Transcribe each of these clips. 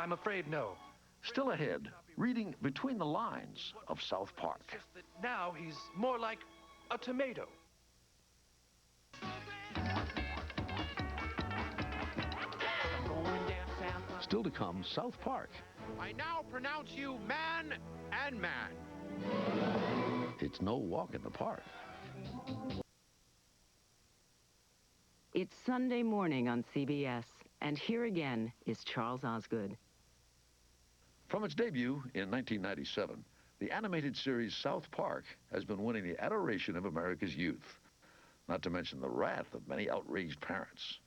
I'm afraid no. Still ahead, reading between the lines of South Park. It's just that now he's more like a tomato. Still to come, South Park. I now pronounce you man and man. It's no walk in the park. It's Sunday morning on CBS, and here again is Charles Osgood. From its debut in 1997, the animated series South Park has been winning the adoration of America's youth, not to mention the wrath of many outraged parents.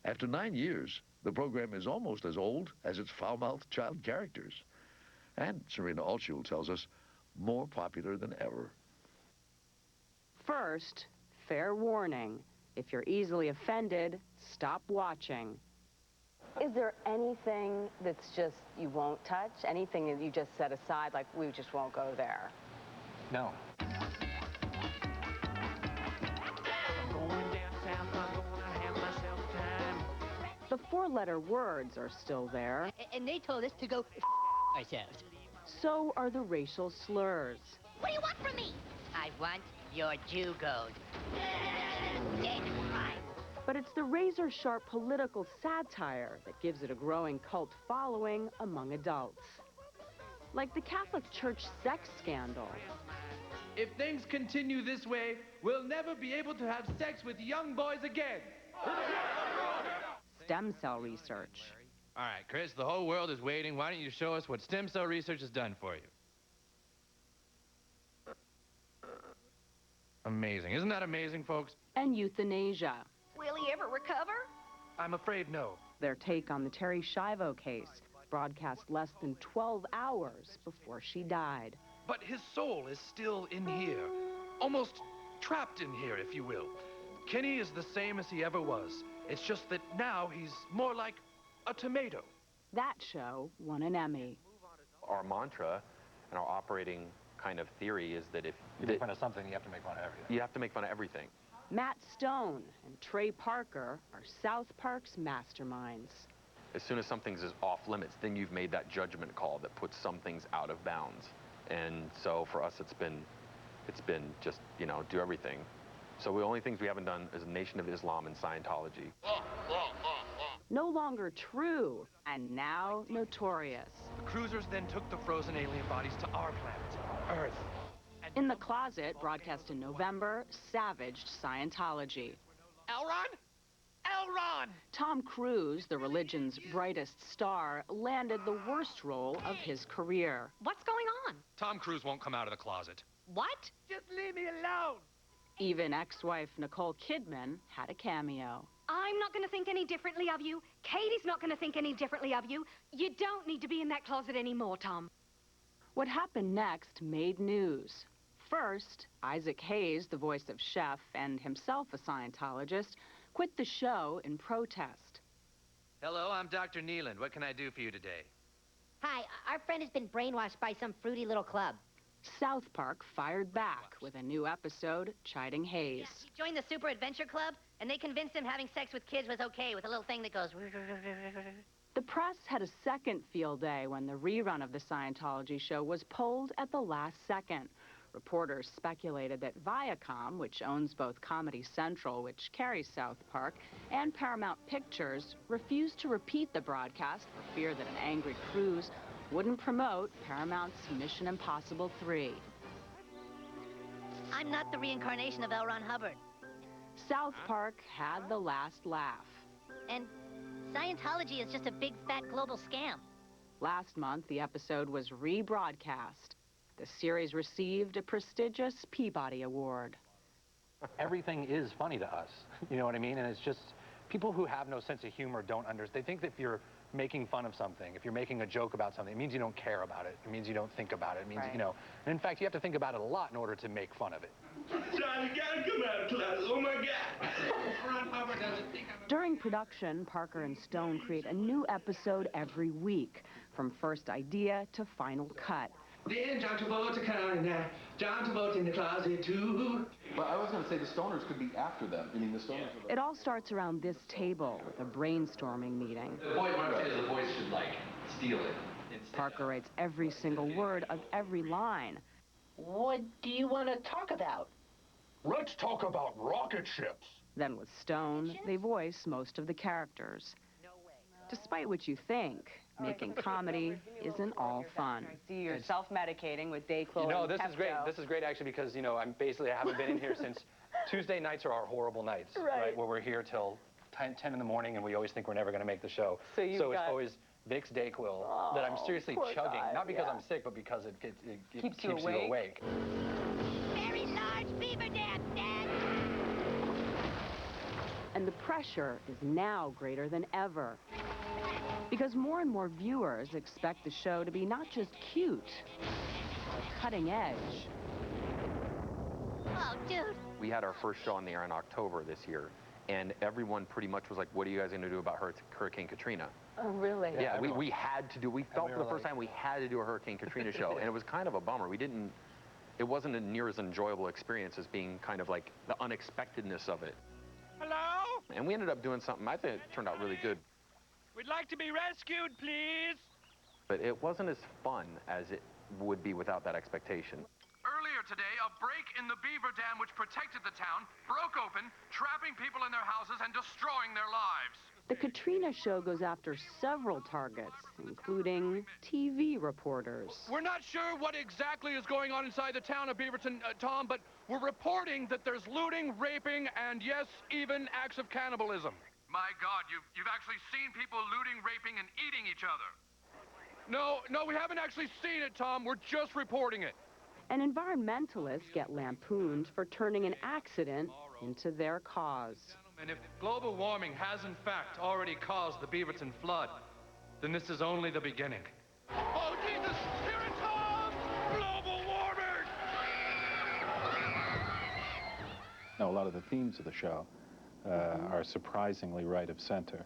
After 9 years, the program is almost as old as its foul-mouthed child characters. And, Serena Altschul tells us, more popular than ever. First, fair warning. If you're easily offended, stop watching. Is there anything that's just you won't touch? Anything that you just set aside, like we just won't go there? No. The four-letter words are still there. And they told us to go ourselves. So are the racial slurs. What do you want from me? I want your Jew gold. But it's the razor-sharp political satire that gives it a growing cult following among adults. Like the Catholic Church sex scandal. If things continue this way, we'll never be able to have sex with young boys again. Stem cell research. All right, Chris, the whole world is waiting. Why don't you show us what stem cell research has done for you? Amazing. Isn't that amazing, folks? And euthanasia. Will he ever recover? I'm afraid no. Their take on the Terry Schiavo case, broadcast less than 12 hours before she died. But his soul is still in here. Almost trapped in here, if you will. Kenny is the same as he ever was. It's just that now he's more like a tomato. That show won an Emmy. Our mantra and our operating kind of theory is that if you make fun of something, you have to make fun of everything. You have to make fun of everything. Matt Stone and Trey Parker are South Park's masterminds. As soon as something's off limits, then you've made that judgment call that puts some things out of bounds. And so for us, it's been just, you know, do everything. So the only things we haven't done is Nation of Islam and Scientology. No longer true, and now notorious. The cruisers then took the frozen alien bodies to our planet, Earth. In the Closet, broadcast in November, savaged Scientology. Elron? Elron! Tom Cruise, the religion's brightest star, landed the worst role of his career. What's going on? Tom Cruise won't come out of the closet. What? Just leave me alone. Even ex-wife Nicole Kidman had a cameo. I'm not going to think any differently of you. Katie's not going to think any differently of you. You don't need to be in that closet anymore, Tom. What happened next made news. First, Isaac Hayes, the voice of Chef and himself a Scientologist, quit the show in protest. Hello, I'm Dr. Neeland. What can I do for you today? Hi, our friend has been brainwashed by some fruity little club. South Park fired back with a new episode chiding Hayes. Yeah, he joined the Super Adventure Club, and they convinced him having sex with kids was okay with a little thing that goes... The press had a second field day when the rerun of the Scientology show was pulled at the last second. Reporters speculated that Viacom, which owns both Comedy Central, which carries South Park, and Paramount Pictures, refused to repeat the broadcast for fear that an angry Cruise wouldn't promote Paramount's Mission Impossible 3. I'm not the reincarnation of L. Ron Hubbard. South Park had the last laugh. And Scientology is just a big, fat global scam. Last month, the episode was rebroadcast. The series received a prestigious Peabody Award. Everything is funny to us, you know what I mean? And it's just, people who have no sense of humor don't understand. They think that if you're making fun of something, if you're making a joke about something, it means you don't care about it. It means you don't think about it. It means, right. You know, and in fact, you have to think about it a lot in order to make fun of it. John, you gotta come out of class. Oh my God. During production, Parker and Stone create a new episode every week, from first idea to final cut. Then John Travolta coming now. John Travolta in the closet too. But I was going to say the stoners could be after them, meaning the stoners. It all starts around this table with a brainstorming meeting. The boy Mark says the boys should, like, steal it. Parker writes every single word of every line. What do you want to talk about? Let's talk about rocket ships. Then with Stone, they voice most of the characters. Despite what you think, making comedy isn't all fun. I see you're self-medicating with Dayquil. You know, this is great. This is great, actually, because, you know, I haven't been in here since Tuesday nights are our horrible nights, right? Where we're here till 10 in the morning, and we always think we're never going to make the show. So it's always Vicks Dayquil that I'm seriously chugging, not because I'm sick, but because it keeps you awake. Very large beaver dam, Dad. And the pressure is now greater than ever. Because more and more viewers expect the show to be not just cute, but cutting edge. Oh, dude. We had our first show on the air in October this year, and everyone pretty much was like, what are you guys going to do about Hurricane Katrina? Oh, really? Yeah, we had to do, we felt for the first time we had to do a Hurricane Katrina show, and it was kind of a bummer. It wasn't a near as enjoyable experience as being kind of like the unexpectedness of it. Hello? And we ended up doing something I think turned out really good. We'd like to be rescued, please. But it wasn't as fun as it would be without that expectation. Earlier today, a break in the beaver dam which protected the town broke open, trapping people in their houses and destroying their lives. The Katrina show goes after several targets, including TV reporters. We're not sure what exactly is going on inside the town of Beaverton, Tom, but we're reporting that there's looting, raping, and yes, even acts of cannibalism. My God, you've actually seen people looting, raping, and eating each other. No, we haven't actually seen it, Tom. We're just reporting it. And environmentalists get lampooned for turning an accident into their cause. And if global warming has in fact already caused the Beaverton flood, then this is only the beginning. Oh, Jesus! Here it comes! Global warming! Now, a lot of the themes of the show are surprisingly right of center,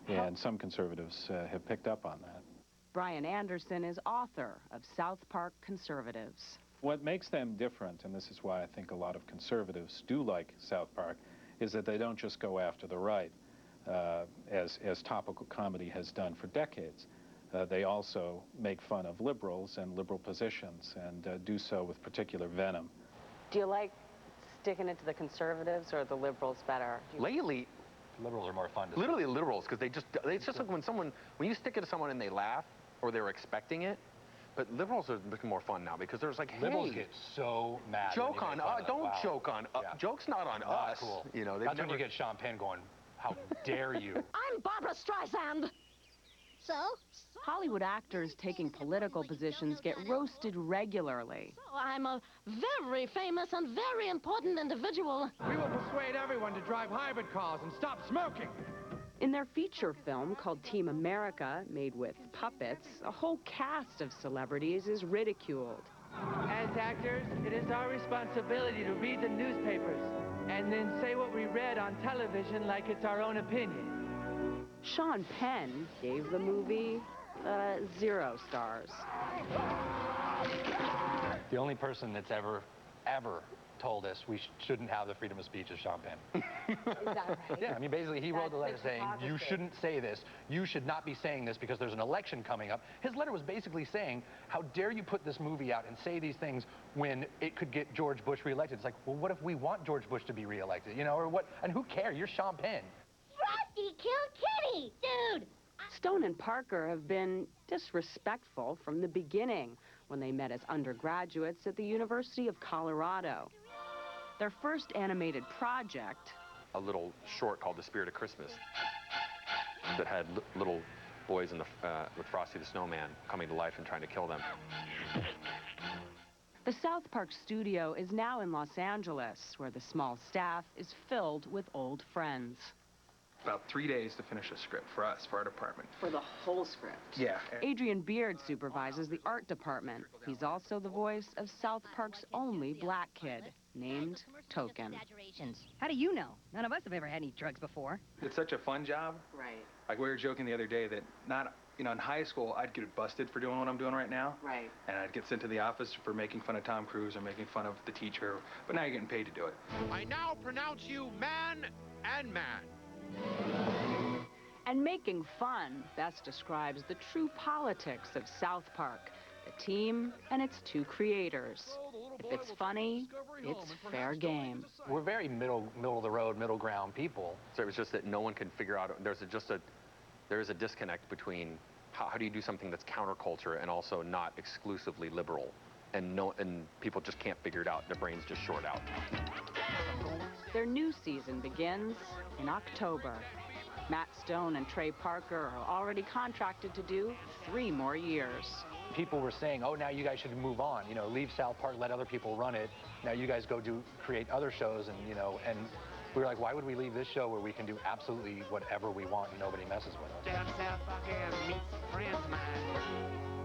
and some conservatives have picked up on that. Brian Anderson is author of South Park Conservatives. What makes them different, and this is why I think a lot of conservatives do like South Park, is that they don't just go after the right, as topical comedy has done for decades. They also make fun of liberals and liberal positions, and do so with particular venom. Do you like sticking it to the conservatives or the liberals better? Lately, liberals are more fun to literally liberals, because it's just like when you stick it to someone and they laugh, or they're expecting it. But liberals are looking more fun now because there's like, hey, liberals get so mad. Joke on us. Don't joke on us. Joke's not on us. Cool. You know, that's when you get Sean Penn going, how dare you? I'm Barbara Streisand. So? Hollywood actors taking political positions get roasted regularly. So I'm a very famous and very important individual. We will persuade everyone to drive hybrid cars and stop smoking. In their feature film called Team America, made with puppets, a whole cast of celebrities is ridiculed. As actors, it is our responsibility to read the newspapers and then say what we read on television like it's our own opinion. Sean Penn gave the movie 0 stars. The only person that's ever told us we shouldn't have the freedom of speech is Sean Penn. Is that right? Yeah, I mean, basically, he wrote the letter saying, you shouldn't say this. You should not be saying this because there's an election coming up. His letter was basically saying, how dare you put this movie out and say these things when it could get George Bush reelected? It's like, well, what if we want George Bush to be reelected? You know, or what? And who cares? You're Sean Penn. Frosty killed Kitty, dude! Stone and Parker have been disrespectful from the beginning when they met as undergraduates at the University of Colorado. Their first animated project, a little short called The Spirit of Christmas, that had little boys in with Frosty the Snowman coming to life and trying to kill them. The South Park studio is now in Los Angeles, where the small staff is filled with old friends. about 3 days to finish a script for us, for our department. For the whole script? Yeah. Adrian Beard supervises the art department. He's also the voice of South Park's only black kid, named Token. How do you know? None of us have ever had any drugs before. It's such a fun job. Right. Like we were joking the other day that in high school, I'd get busted for doing what I'm doing right now. Right. And I'd get sent to the office for making fun of Tom Cruise or making fun of the teacher. But now you're getting paid to do it. I now pronounce you man and man. And making fun best describes the true politics of South Park, the team and its two creators. If it's funny, it's fair game. We're very middle of the road, middle ground people. So it was just that no one can figure out, there is a disconnect between how do you do something that's counterculture and also not exclusively liberal. And people just can't figure it out. Their brains just short out. Their new season begins in October. Matt Stone and Trey Parker are already contracted to do 3 more years. People were saying, oh, now you guys should move on. Leave South Park, let other people run it. Now you guys go create other shows, and and we were like, why would we leave this show where we can do absolutely whatever we want and nobody messes with us? Down South Park, meets friends of mine.